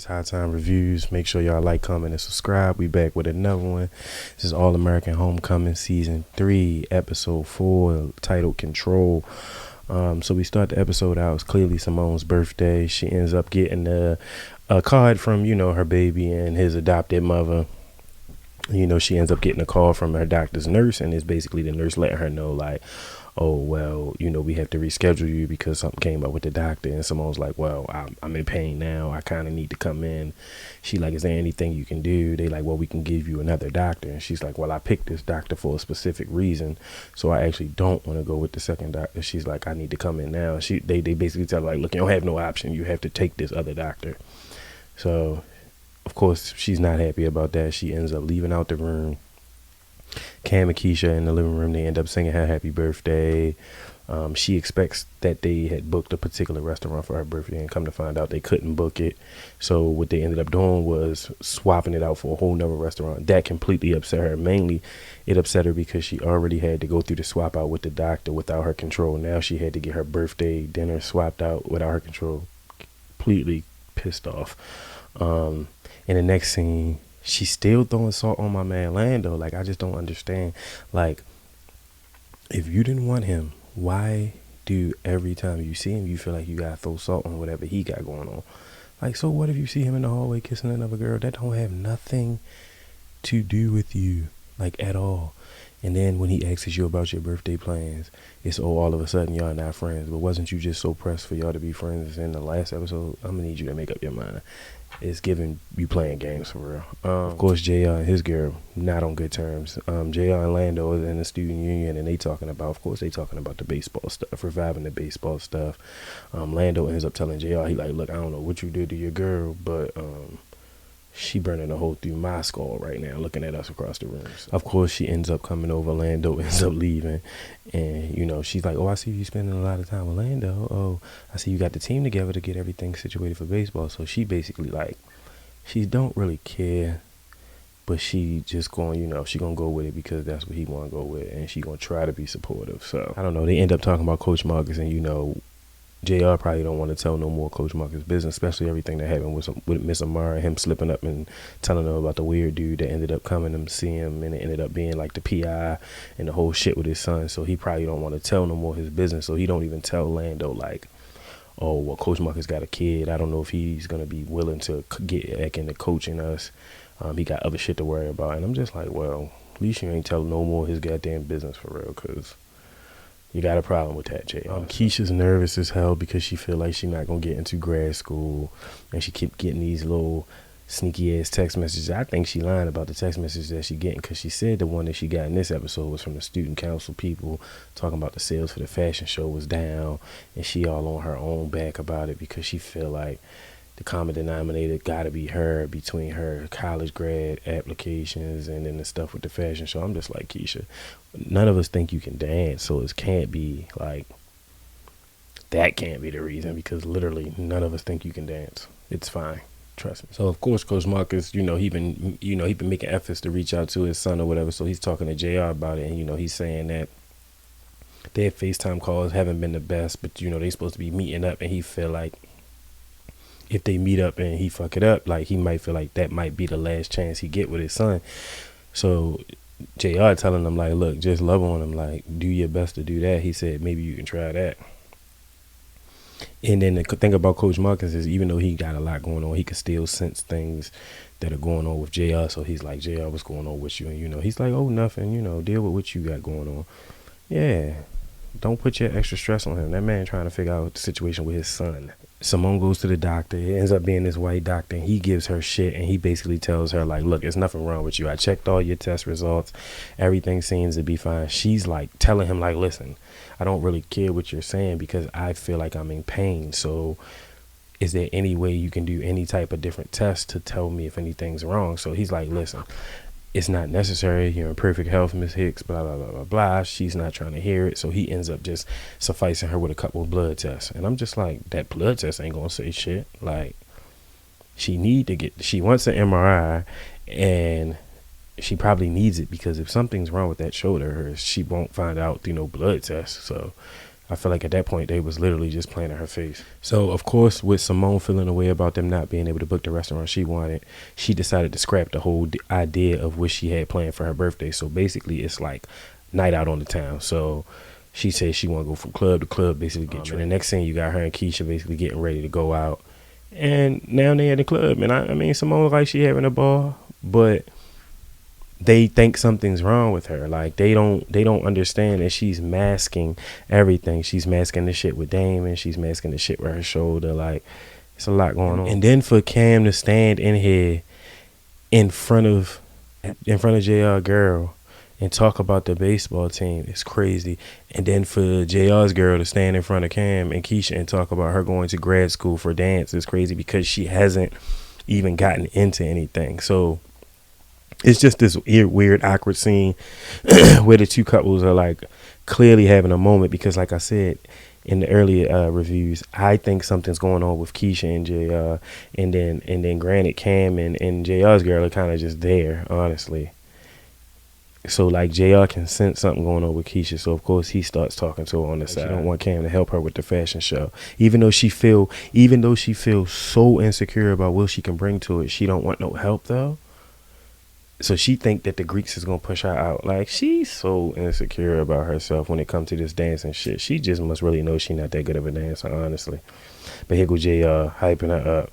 It's High Time Reviews. Make sure y'all like, comment, and subscribe. We back with another one. This is All American Homecoming Season 3, Episode 4, titled Control. So we start the episode out. It's clearly Simone's birthday. She ends up getting a card from, her baby and his adopted mother. She ends up getting a call from her doctor's nurse, and it's basically the nurse letting her know, like, oh, well, we have to reschedule you because something came up with the doctor. And Simone's like, well, I'm in pain now. I kind of need to come in. She like, is there anything you can do? They like, well, we can give you another doctor. And she's like, well, I picked this doctor for a specific reason, so I actually don't want to go with the second doctor. She's like, I need to come in now. They basically tell her, like, look, you don't have no option. You have to take this other doctor. So, of course, she's not happy about that. She ends up leaving out the room. Cam and Keisha in the living room, they end up singing her happy birthday. She expects that they had booked a particular restaurant for her birthday, and come to find out they couldn't book it. So what they ended up doing was swapping it out for a whole nother restaurant. That completely upset her. Mainly, it upset her because she already had to go through the swap out with the doctor without her control. Now she had to get her birthday dinner swapped out without her control. Completely pissed off. In the next scene, she's still throwing salt on my man Lando. Like, I just don't understand. Like, if you didn't want him, why do every time you see him, you feel like you gotta throw salt on whatever he got going on? Like, so what if you see him in the hallway kissing another girl? That don't have nothing to do with you, like, at all. And then when he asks you about your birthday plans, it's, oh, all of a sudden y'all not friends. But wasn't you just so pressed for y'all to be friends in the last episode? I'm gonna need you to make up your mind. It's giving you playing games for real. Of course, JR and his girl not on good terms. JR and Lando is in the student union, and they talking about the baseball stuff, reviving the baseball stuff. Lando ends up telling JR, he like, look, I don't know what you did to your girl, but she burning a hole through my skull right now, looking at us across the room. So, of course, she ends up coming over. Lando ends up leaving, and she's like, oh, I see you spending a lot of time with Lando. Oh, I see you got the team together to get everything situated for baseball. So she basically, like, she don't really care, but she just going, she gonna go with it because that's what he want to go with, and she gonna try to be supportive. So I don't know. They end up talking about Coach Marcus, and JR probably don't want to tell no more Coach Marcus business, especially everything that happened with Miss Amara, him slipping up and telling them about the weird dude that ended up coming to see him, and it ended up being like the PI and the whole shit with his son. So he probably don't want to tell no more his business. So he don't even tell Lando, like, oh, well, Coach Marcus got a kid. I don't know if he's going to be willing to get back into coaching us. He got other shit to worry about. And I'm just like, well, at least you ain't telling no more his goddamn business for real, because you got a problem with that, Jay. Keisha's nervous as hell because she feel like she's not going to get into grad school, and she keep getting these little sneaky ass text messages. I think she lying about the text messages that she getting, because she said the one that she got in this episode was from the student council people talking about the sales for the fashion show was down, and she all on her own back about it because she feel like the common denominator got to be her between her college grad applications and then the stuff with the fashion show. I'm just like, Keisha, none of us think you can dance, so it can't be like, that can't be the reason, because literally none of us think you can dance. It's fine. Trust me. So of course, Coach Marcus, he been making efforts to reach out to his son or whatever. So he's talking to JR about it, and he's saying that their FaceTime calls haven't been the best, but they supposed to be meeting up, and he feel like if they meet up and he fuck it up, like, he might feel like that might be the last chance he get with his son. So JR telling him, like, look, just love on him, like, do your best to do that. He said maybe you can try that. And then the thing about Coach Marcus is, even though he got a lot going on, he could still sense things that are going on with JR. So he's like, JR, what's going on with you? And he's like, oh, nothing, deal with what you got going on. Yeah, don't put your extra stress on him. That man trying to figure out the situation with his son. Simone goes to the doctor. It ends up being this white doctor, and he gives her shit, and he basically tells her, like, look, there's nothing wrong with you. I checked all your test results. Everything seems to be fine. She's like telling him, like, listen, I don't really care what you're saying because I feel like I'm in pain. So is there any way you can do any type of different test to tell me if anything's wrong? So he's like, listen, it's not necessary. You're in perfect health, Miss Hicks, blah, blah, blah, blah, blah. She's not trying to hear it. So he ends up just sufficing her with a couple of blood tests. And I'm just like, that blood test ain't going to say shit. Like, she wants an MRI, and she probably needs it, because if something's wrong with that shoulder, she won't find out through no blood test. So I feel like at that point they was literally just playing in her face. So of course, with Simone feeling a way about them not being able to book the restaurant she wanted, she decided to scrap the whole idea of what she had planned for her birthday. So basically, it's like night out on the town. So she said she want to go from club to club, basically get drunk. And the next thing, you got her and Keisha basically getting ready to go out, and now they at the club. And I mean, Simone look like she having a ball, but they think something's wrong with her. Like they don't understand that she's masking everything. She's masking the shit with Damon. She's masking the shit with her shoulder. Like it's a lot going on. And then for Cam to stand in here in front of JR girl and talk about the baseball team is crazy. And then for JR's girl to stand in front of Cam and Keisha and talk about her going to grad school for dance is crazy, because she hasn't even gotten into anything. So it's just this weird, awkward scene where the two couples are like clearly having a moment, because like I said in the earlier reviews, I think something's going on with Keisha and JR, and then granted Cam and JR's girl are kind of just there, honestly. So like JR can sense something going on with Keisha, so of course he starts talking to her on the side. She don't want Cam to help her with the fashion show, even though she feels so insecure about what she can bring to it. She don't want no help though. So she think that the Greeks is gonna push her out. Like she's so insecure about herself when it comes to this dancing shit. She just must really know she not that good of a dancer, honestly. But here go JR hyping her up,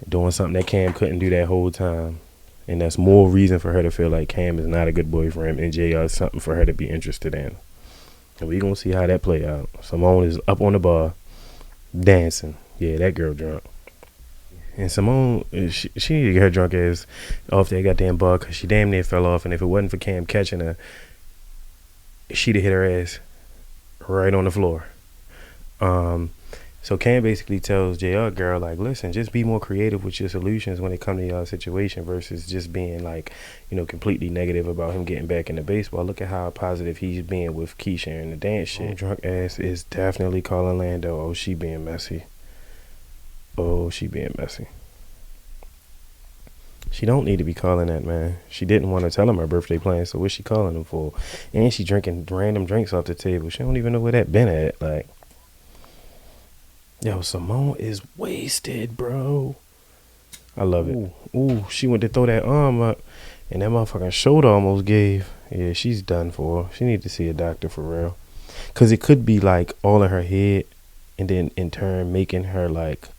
doing something that Cam couldn't do that whole time. And that's more reason for her to feel like Cam is not a good boyfriend and JR is something for her to be interested in. And we gonna see how that play out. Simone is up on the bar, dancing. Yeah, that girl drunk. And Simone, she need to get her drunk ass off that goddamn bar, because she damn near fell off. And if it wasn't for Cam catching her, she'd have hit her ass right on the floor. So Cam basically tells JR girl, like, listen, just be more creative with your solutions when it comes to y'all situation, versus just being like, completely negative about him getting back into baseball. Look at how positive he's being with Keisha and the dance shit. Drunk ass is definitely calling Lando. Oh, she being messy. She don't need to be calling that man. She didn't want to tell him her birthday plans, so what's she calling him for? And she drinking random drinks off the table. She don't even know where that been at. Like, yo, Simone is wasted, bro. I love it. Ooh, she went to throw that arm up, and that motherfucking shoulder almost gave. Yeah, she's done for. She need to see a doctor for real. Because it could be like all in her head, and then in turn making her like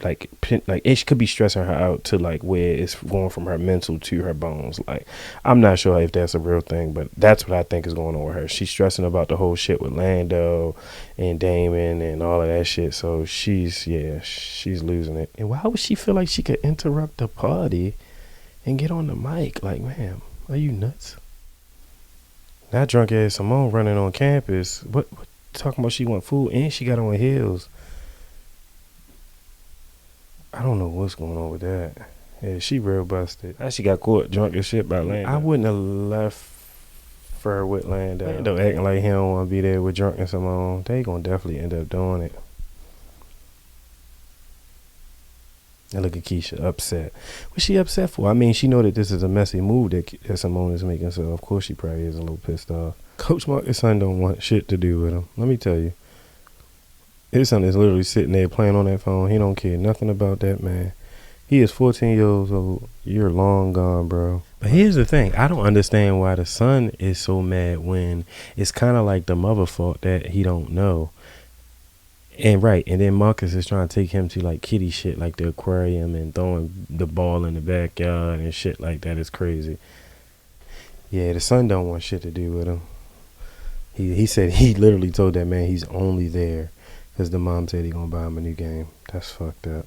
it could be stressing her out to like where it's going from her mental to her bones. Like, I'm not sure if that's a real thing, but that's what I think is going on with her. She's stressing about the whole shit with Lando and Damon and all of that shit. So she's losing it. And why would she feel like she could interrupt the party and get on the mic? Like, ma'am, are you nuts? That drunk ass Simone running on campus. What talking about she want food and she got on heels. I don't know what's going on with that. Yeah, she real busted. She got caught drunk as shit by Lando. I wouldn't have left her with Lando. Lando acting like he don't want to be there with drunk and Simone. They gonna definitely end up doing it. And look at Keisha upset. What's she upset for? I mean, she know that this is a messy move that Simone is making, so of course she probably is a little pissed off. Coach Marcus' son don't want shit to do with him. Let me tell you. His son is literally sitting there playing on that phone. He don't care nothing about that man. He is 14 years old. You're long gone, bro. But here's the thing. I don't understand why the son is so mad when it's kind of like the mother fault that he don't know. And then Marcus is trying to take him to like kiddie shit, like the aquarium and throwing the ball in the backyard and shit like that. Is crazy. Yeah, the son don't want shit to do with him. He said he literally told that man he's only there because the mom said he gonna buy him a new game. That's fucked up.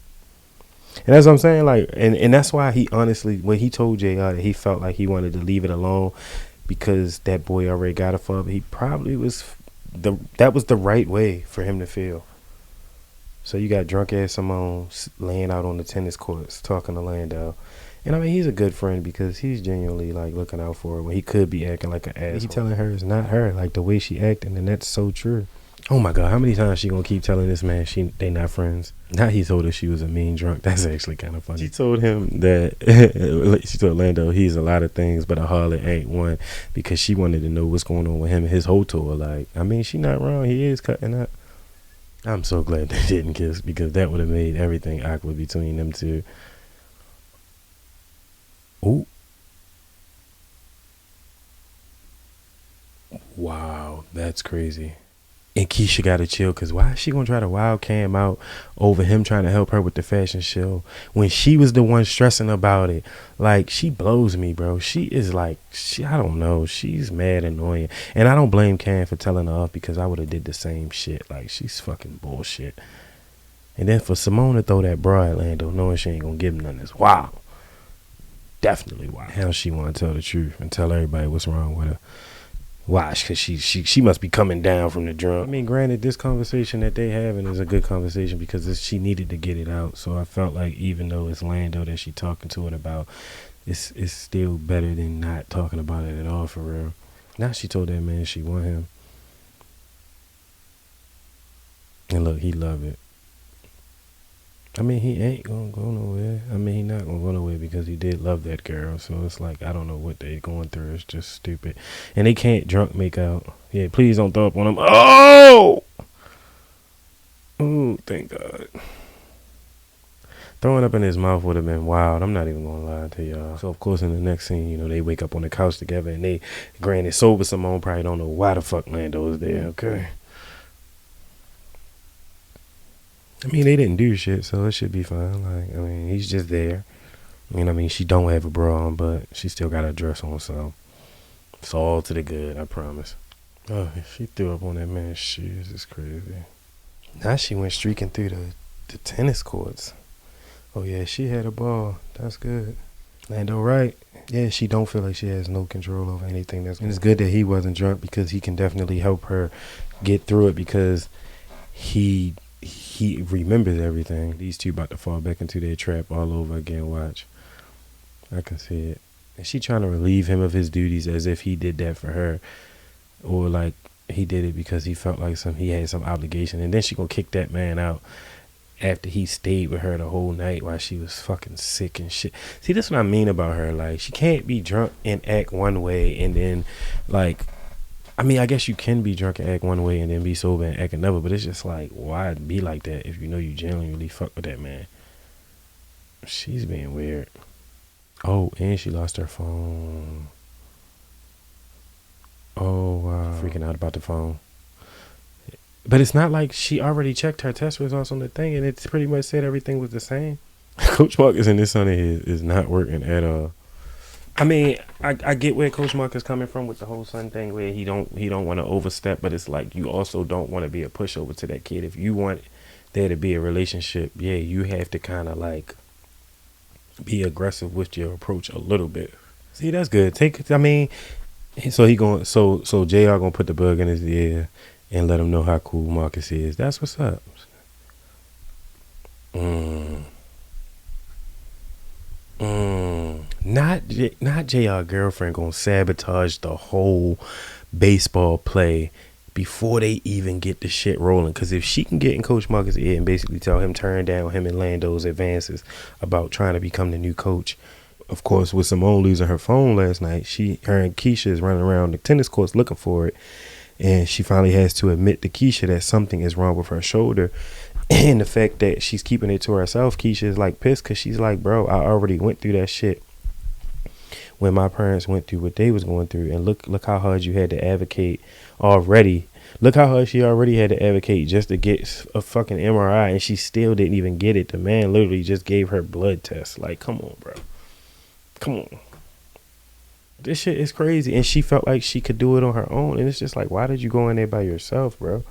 And that's what I'm saying. Like, and that's why he honestly, when he told JR that he felt like he wanted to leave it alone because that boy already got a father, he probably that was the right way for him to feel. So you got drunk ass Simone laying out on the tennis courts talking to Lando. And I mean, he's a good friend because he's genuinely like looking out for her when he could be acting like an asshole. He telling her it's not her, like the way she acting, and that's so true. Oh my God, how many times she gonna keep telling this man they not friends? Now he told her she was a mean drunk. That's actually kind of funny. She told him that she told Lando he's a lot of things, but a harlot ain't one, because she wanted to know what's going on with him and his whole tour. Like, I mean, she not wrong. He is cutting up. I'm so glad they didn't kiss, because that would have made everything awkward between them two. Ooh. Wow, that's crazy. And Keisha gotta chill, because why is she gonna try to wild cam out over him trying to help her with the fashion show when she was the one stressing about it? Like, she blows me, bro. She is like, I don't know, she's mad annoying. And I don't blame Cam for telling her off, because I would have did the same shit. Like, she's fucking bullshit. And then for Simone to throw that bra at Lando knowing she ain't gonna give him nothing is wow. Definitely wow. How she wanna tell the truth and tell everybody what's wrong with her. Why? Because she must be coming down from the drunk. I mean, granted, this conversation that they having is a good conversation, because she needed to get it out. So I felt like even though it's Lando that she talking to it about, it's still better than not talking about it at all, for real. Now she told that man she want him. And look, he love it. I mean, he ain't gonna go nowhere. I mean, he not gonna go nowhere, because he did love that girl. So it's like, I don't know what they going through. It's just stupid. And they can't drunk make out. Yeah, please don't throw up on him. Oh! Ooh, thank God. Throwing up in his mouth would have been wild. I'm not even gonna lie to y'all. So of course in the next scene, you know, they wake up on the couch together, and they, granted, sober Simone probably don't know why the fuck Lando is there, okay? I mean, they didn't do shit, so it should be fine. Like, I mean, he's just there. I mean, she don't have a bra on, but she still got her dress on, so it's all to the good, I promise. Oh, she threw up on that man's shoes. It's crazy. Now she went streaking through the tennis courts. Oh, yeah, she had a ball. That's good. Lando, right? Yeah, she don't feel like she has no control over anything. And it's good that he wasn't drunk, because he can definitely help her get through it, because he remembers everything. These two about to fall back into their trap all over again. Watch. I can see it. And she trying to relieve him of his duties as if he did that for her, or like he did it because he felt like he had some obligation. And then she gonna kick that man out after he stayed with her the whole night while she was fucking sick and shit. See, that's what I mean about her. Like, she can't be drunk and act one way, and then like, I mean, I guess you can be drunk and act one way and then be sober and act another, but it's just like, why be like that if you know you genuinely fuck with that man? She's being weird. Oh, and she lost her phone. Oh, wow. Freaking out about the phone. But it's not like she already checked her test results on the thing, and it's pretty much said everything was the same. Coach Marcus in this son of his is not working at all. I mean, I get where Coach Mark is coming from with the whole son thing, where he don't want to overstep, but it's like, you also don't want to be a pushover to that kid. If you want there to be a relationship, yeah, you have to kind of like be aggressive with your approach a little bit. See, that's good. So JR gonna put the bug in his ear and let him know how cool Marcus is. That's what's up. Not JR girlfriend gonna sabotage the whole baseball play before they even get the shit rolling. Because if she can get in Coach Marcus' ear and basically tell him turn down him and Lando's advances about trying to become the new coach. Of course, with Simone losing her phone last night, her and Keisha is running around the tennis courts looking for it. And she finally has to admit to Keisha that something is wrong with her shoulder. And the fact that she's keeping it to herself, Keisha is like pissed, because she's like, bro, I already went through that shit when my parents went through what they was going through. And look how hard you had to advocate already. Look how hard she already had to advocate just to get a fucking MRI, and she still didn't even get it. The man literally just gave her blood tests. Like, come on, bro. Come on. This shit is crazy. And she felt like she could do it on her own. And it's just like, why did you go in there by yourself, bro?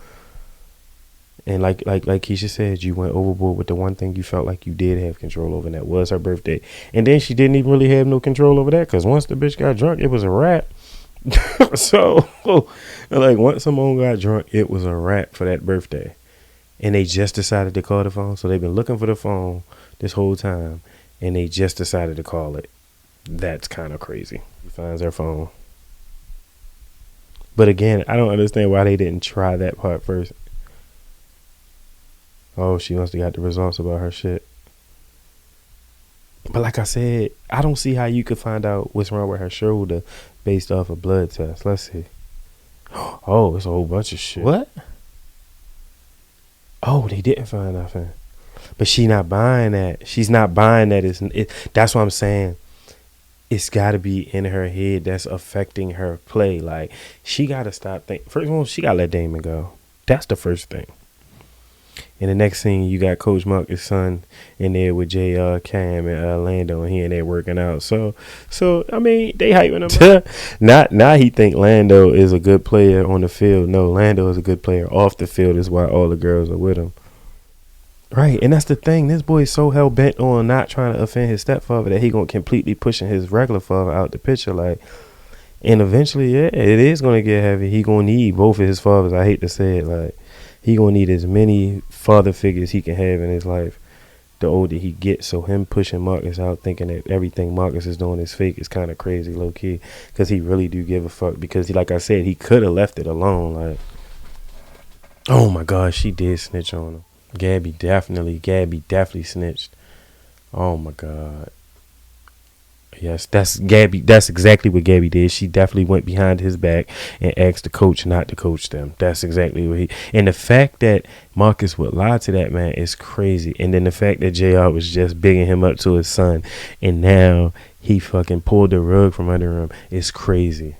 And like Keisha said, you went overboard with the one thing you felt like you did have control over, and that was her birthday. And then she didn't even really have no control over that, because once the bitch got drunk, it was a wrap. So, like, once Simone got drunk, it was a wrap for that birthday. And they just decided to call the phone. So they've been looking for the phone this whole time, and they just decided to call it. That's kind of crazy. He finds her phone. But again, I don't understand why they didn't try that part first. Oh, she must have got the results about her shit. But like I said, I don't see how you could find out what's wrong with her shoulder based off a blood test. Let's see. Oh, it's a whole bunch of shit. What? Oh, they didn't find nothing. But she not buying that. She's not buying that. That's what I'm saying. It's got to be in her head that's affecting her play. Like, she got to stop thinking. First of all, she got to let Damon go. That's the first thing. And the next thing, you got Coach Marcus' son in there with JR, Cam, and Lando, and he in there working out. So I mean, they hyping him up. Now he think Lando is a good player on the field. No, Lando is a good player off the field. Is why all the girls are with him. Right, and that's the thing. This boy is so hell bent on not trying to offend his stepfather that he gonna completely pushing his regular father out the picture. Like, and eventually, yeah, it is gonna get heavy. He gonna need both of his fathers. I hate to say it, like, he gonna need as many father figures he can have in his life the older he gets. So him pushing Marcus out, thinking that everything Marcus is doing is fake, is kind of crazy, low key, because he really do give a fuck. Because like I said, he could have left it alone. Like, oh my God, she did snitch on him. Gabby definitely snitched. Oh my God. Yes, that's Gabby. That's exactly what Gabby did. She definitely went behind his back and asked the coach not to coach them. That's exactly what and the fact that Marcus would lie to that man is crazy. And then the fact that JR was just bigging him up to his son, and now he fucking pulled the rug from under him, is crazy.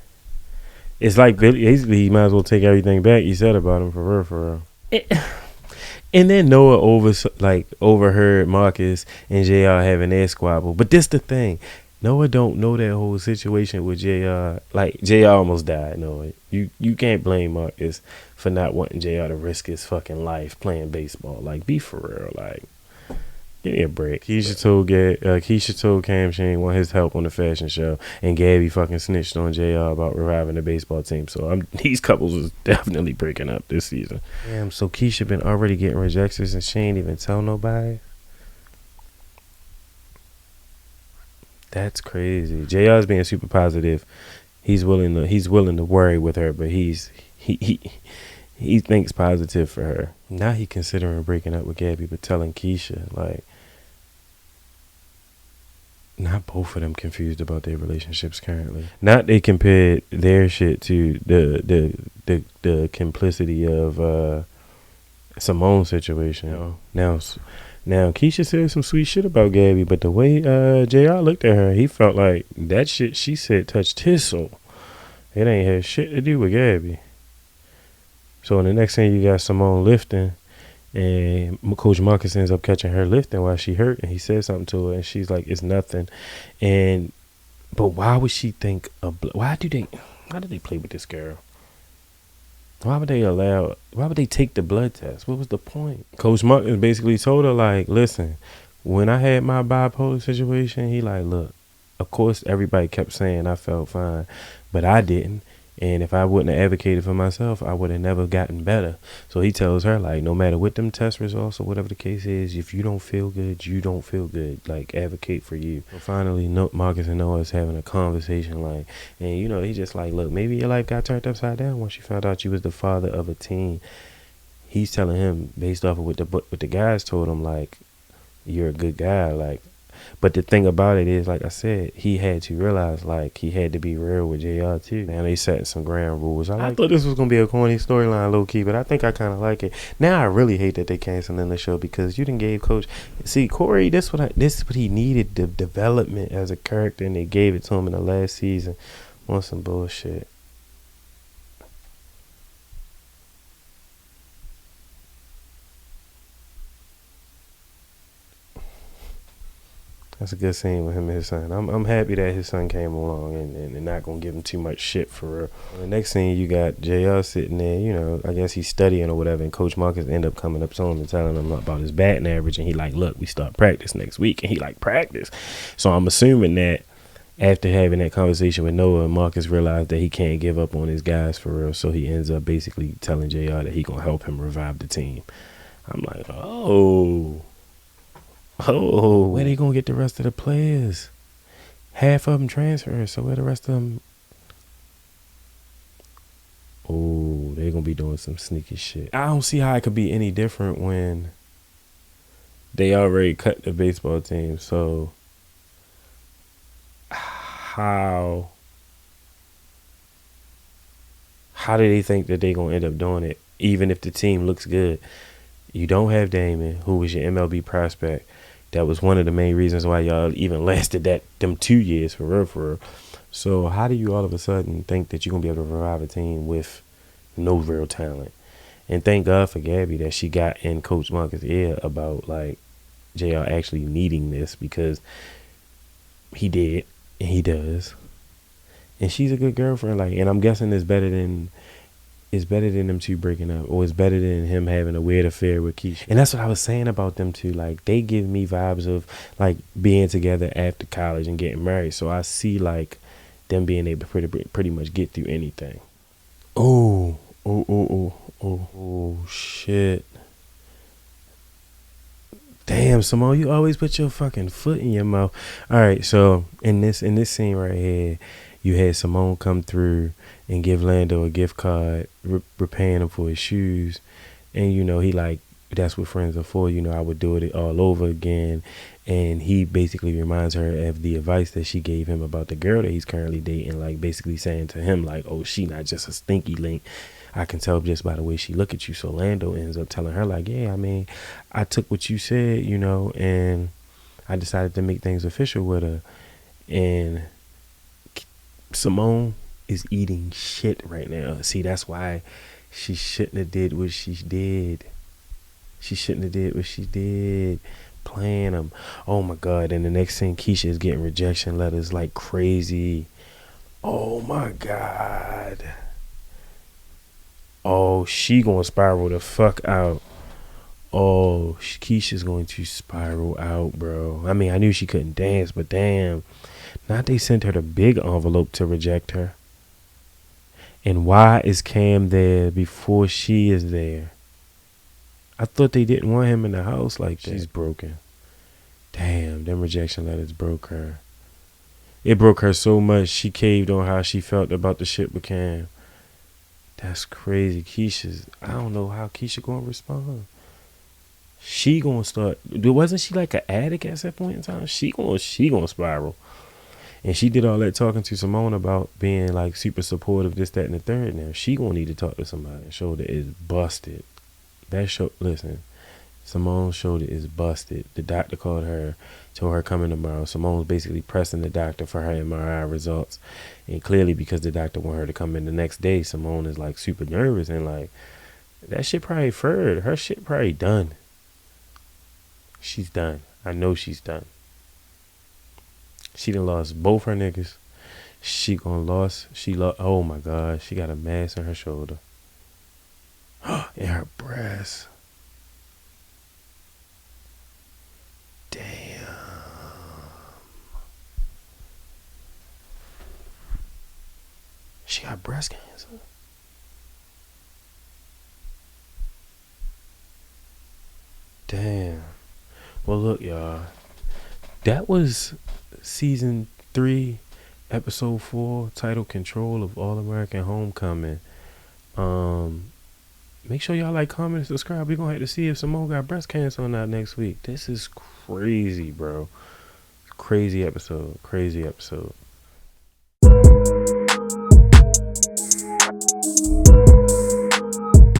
It's like basically he might as well take everything back he said about him, for real. And then Noah overheard Marcus and JR having their squabble. But this the thing. Noah don't know that whole situation with JR. Like, JR almost died, Noah. You can't blame Marcus for not wanting JR to risk his fucking life playing baseball. Like, be for real. Like, give me a break. Keisha told Cam she ain't want his help on the fashion show, and Gabby fucking snitched on JR about reviving the baseball team. So these couples was definitely breaking up this season. Damn, so Keisha been already getting rejections and she ain't even tell nobody? That's crazy. JR's being super positive. He's willing to worry with her, but he thinks positive for her. Now he considering breaking up with Gabby, but telling Keisha, like, not both of them confused about their relationships currently. Not they compared their shit to the complicity of Simone's situation. You know? Now Keisha said some sweet shit about Gabby, but the way JR looked at her, he felt like that shit she said touched his soul. It ain't had shit to do with Gabby. So in the next thing, you got Simone lifting, and Coach Marcus ends up catching her lifting while she hurt, and he said something to her, and she's like, "It's nothing." But why would she think why do they play with this girl? Why would they take the blood test? What was the point? Coach Marcus basically told her, like, listen, when I had my bipolar situation, he like, look, of course everybody kept saying I felt fine, but I didn't. And if I wouldn't have advocated for myself, I would have never gotten better. So he tells her, like, no matter what them test results or whatever the case is, if you don't feel good, you don't feel good. Like, advocate for you. So finally, Marcus and Noah is having a conversation, like, and, you know, he's just like, look, maybe your life got turned upside down once you found out you was the father of a teen. He's telling him, based off of what the guys told him, like, you're a good guy, like. But the thing about it is, like I said, he had to realize, like, he had to be real with JR too. And they set some ground rules. I thought this was going to be a corny storyline, low-key, but I think I kind of like it. Now I really hate that they canceling the show, because you done gave Coach... See, Corey, this is what he needed, the development as a character, and they gave it to him in the last season on some bullshit. That's a good scene with him and his son. I'm happy that his son came along and not going to give him too much shit for real. The next scene, you got JR sitting there, you know, I guess he's studying or whatever, and Coach Marcus end up coming up to him and telling him about his batting average, and he like, look, we start practice next week, and he like, practice? So I'm assuming that after having that conversation with Noah, Marcus realized that he can't give up on his guys for real, so he ends up basically telling JR that he going to help him revive the team. I'm like, oh, where they gonna get the rest of the players? Half of them transferred, so where the rest of them? Oh, they're gonna be doing some sneaky shit. I don't see how it could be any different when they already cut the baseball team. So how do they think that they're gonna end up doing it? Even if the team looks good, you don't have Damon, who was your MLB prospect. That was one of the main reasons why y'all even lasted them 2 years for real. So how do you all of a sudden think that you're gonna be able to revive a team with no real talent? And thank God for Gabby that she got in Coach Monken's ear about like JR actually needing this, because he did and he does. And she's a good girlfriend, like, and I'm guessing it's better than them two breaking up, or it's better than him having a weird affair with Keisha. And that's what I was saying about them two. Like, they give me vibes of like being together after college and getting married. So I see like them being able to pretty much get through anything. Oh shit. Damn, Simone, you always put your fucking foot in your mouth. All right, so in this scene right here, you had Simone come through and give Lando a gift card, repaying him for his shoes. And, you know, he like, that's what friends are for. You know, I would do it all over again. And he basically reminds her of the advice that she gave him about the girl that he's currently dating. Like, basically saying to him, like, oh, she not just a stinky link. I can tell just by the way she look at you. So Lando ends up telling her, like, yeah, I mean, I took what you said, you know, and I decided to make things official with her. And Simone is eating shit right now. See, that's why she shouldn't have did what she did. She shouldn't have did what she did. Playing him. Oh my God. And the next thing, Keisha is getting rejection letters like crazy. Oh my God. Oh, she gonna spiral the fuck out. Oh, Keisha's going to spiral out, bro. I mean, I knew she couldn't dance, but damn. Not they sent her the big envelope to reject her. And why is Cam there before she is there? I thought they didn't want him in the house like that. She's broken. Damn, them rejection letters broke her. It broke her so much, she caved on how she felt about the shit with Cam. That's crazy. I don't know how Keisha gonna respond. She gonna start, wasn't she like an addict at that point in time? She gonna spiral. And she did all that talking to Simone about being like super supportive, this, that, and the third. Now she gonna need to talk to somebody. Shoulder is busted. Listen, Simone's shoulder is busted. The doctor called her, told her coming tomorrow. Simone's basically pressing the doctor for her MRI results. And clearly because the doctor want her to come in the next day, Simone is like super nervous and like, that shit probably furred. Her shit probably done. She's done. I know she's done. She done lost both her niggas. Oh my God, she got a mass on her shoulder. And her breast. Damn. She got breast cancer. Damn. Well, look, y'all. That was season 3, episode 4, title Control of All American Homecoming. Make sure y'all like, comment, and subscribe. We're gonna have to see if Simone got breast cancer or not next week. This is crazy, bro. Crazy episode.